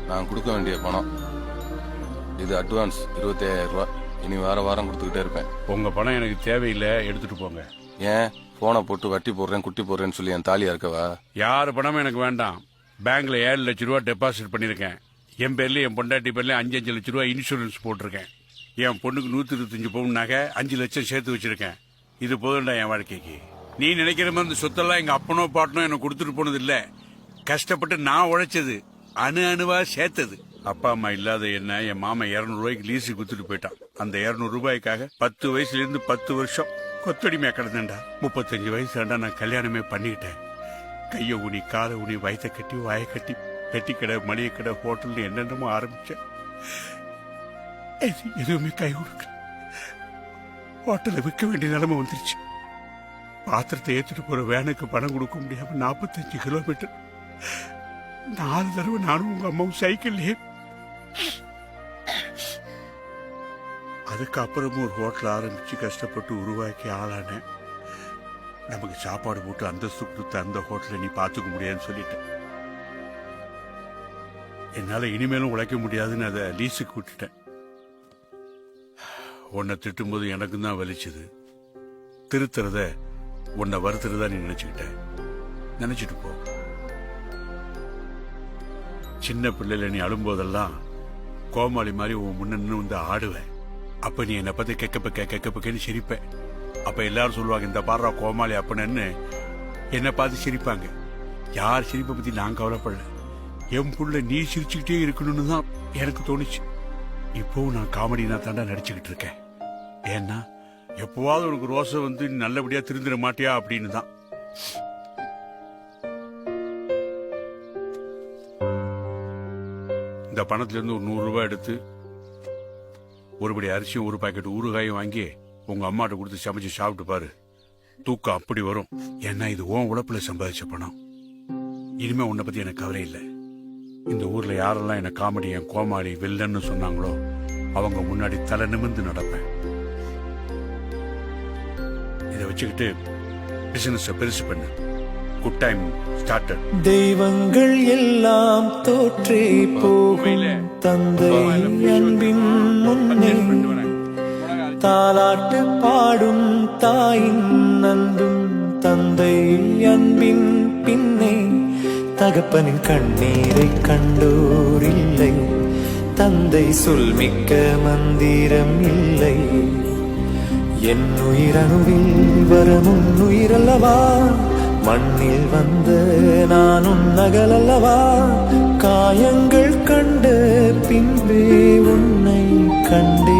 நான் கொடுக்க வேண்டிய பணம் இது. அட்வான்ஸ் 25,000 ரூபாய். இனி வாரம் கொடுத்துக்கிட்டே இருப்பேன். உங்க பணம் எனக்கு தேவையில்லை, எடுத்துட்டு போங்க. ஏன் போனை போட்டு வட்டி போடுறேன் குட்டி போடுறேன்னு சொல்லி என் தாலியா இருக்கவா? யாரு பணமும் எனக்கு வேண்டாம். பேங்க்ல 7 லட்சம் ரூபாய் டெபாசிட் பண்ணிருக்கேன். என் பேர்லயும் என் பொண்டாட்டி பேர்லயும் 5 லட்சம் ரூபாய் இன்சூரன்ஸ் போட்டிருக்கேன். என் பொண்ணுக்கு 125 பவுன் நகை 5 லட்சம் சேர்த்து வச்சிருக்கேன். இது போதும்டா என் வாழ்க்கைக்கு. நீ நினைக்கிற மாதிரி இந்த சொத்தெல்லாம் எங்க அப்பனோ பாட்டனோ எனக்கு கொடுத்துட்டு போனது இல்ல. கஷ்டப்பட்டு நான் உழைச்சது, அணுவா சேர்த்தது. அப்பா அம்மா இல்லாத என்ன என் மாமா 200 ரூபாய்க்கு லீஸு குத்துட்டு போயிட்டான். அந்த 200 ரூபாய்க்காக 10 வயசுல இருந்து 10 வருஷம் கொத்தடிமையா கிடந்தேன்டா. 35 வயசுல நான் கல்யாணமே பண்ணிக்கிட்டேன். கைய ஊனி காலை ஊனி வயத்தை கட்டி வாயை கட்டி பெட்டி கடை மளிகை கடை ஹோட்டல் என்னென்னமோ ஆரம்பிச்சேன். எதுவுமே கை கொடுக்கல. ஹோட்டலை விற்க வேண்டிய நிலைமை வந்துருச்சு. பாத்திரத்தை ஏத்துட்டு போற வேனுக்கு பணம் கொடுக்க முடியாம 45 கிலோமீட்டர் 4 தடவை நானும் உங்க அம்மாவும் சைக்கிள்லயே. அதுக்கப்புறமும் ஒரு ஹோட்டல் ஆரம்பிச்சு கஷ்டப்பட்டு உருவாக்கி ஆளானேன். நமக்கு சாப்பாடு போட்டு அந்தஸ்து கொடுத்த அந்த ஹோட்டலை நீ பாத்துக்க முடியாதுன்னு சொல்லிட்டேன். என்னால இனிமேலும் உழைக்க முடியாதுன்னு அதை லீஸுக்கு விட்டுட்டேன். உன்னை திட்டும்போது எனக்கும் தான் வலிச்சது. திருத்துறத உன்னை வருத்துறதா நீ நினைச்சிட்டு போ. சின்ன பிள்ளைல நீ அழும்போதெல்லாம் கோமாளி மாதிரி உன் முன்ன வந்து ஆடுவேன். அப்ப நீ என்னை பத்தி கெக்கப்பன்னு சிரிப்ப. அப்ப எல்லாரும் சொல்லுவாங்க, இந்த பாடுறா கோமாளி அப்பன்னு என்னை பார்த்து சிரிப்பாங்க. யார் சிரிப்பை பத்தி நான் கவலைப்படல. என் புள்ள நீ சிரிச்சுக்கிட்டே இருக்கணும்னு தான் எனக்கு தோணுச்சு. இப்பவும் நான் காமெடினா தாண்டா நடிச்சுக்கிட்டு இருக்கேன். ஏன்னா எப்பவாவது உனக்கு ரோசை வந்து நல்லபடியா திருந்திட மாட்டியா அப்படின்னு தான். இந்த பணத்துல இருந்து ஒரு 100 ரூபாய் எடுத்து ஒருபடி அரிசியும் ஒரு பாக்கெட் ஊறுகாயும் வாங்கி உங்க அம்மாட்ட கொடுத்து சமைச்சு சாப்பிட்டு பாரு. தூக்கம் அப்படி வரும். ஏன்னா இது உன் உழைப்புல சம்பாதிச்ச பணம். இனிமே உன்னை பத்தி எனக்கு கவலை இல்லை. இந்த ஊர்ல யாரெல்லாம் என்ன காமெடி என் கோமாளி வில்லன்னு சொன்னாங்களோ அவங்க முன்னாடி தலை நிமிர்ந்து நடப்பேன். இதை வச்சுக்கிட்டு பிசினஸ் பெருசு பண்ணு. Good time started. தெய்வங்கள் எல்லாம் தோற்றே போகும் தந்தை அன்பின் முன்னே தாலாட்டு பாடும் தாயின் அன்பும் தந்தை அன்பின் பின்னே தகப்பனின் கண்ணீரை கண்டோர் இல்லை. தந்தை சொல்மிக்க மந்திரம் இல்லை. என் உயிரணுவில் வரும் உயிரல்லவா, மண்ணில் வந்த நானும் நகலல்லவா. காயங்கள் கண்ட பின்பே உன்னை கண்டே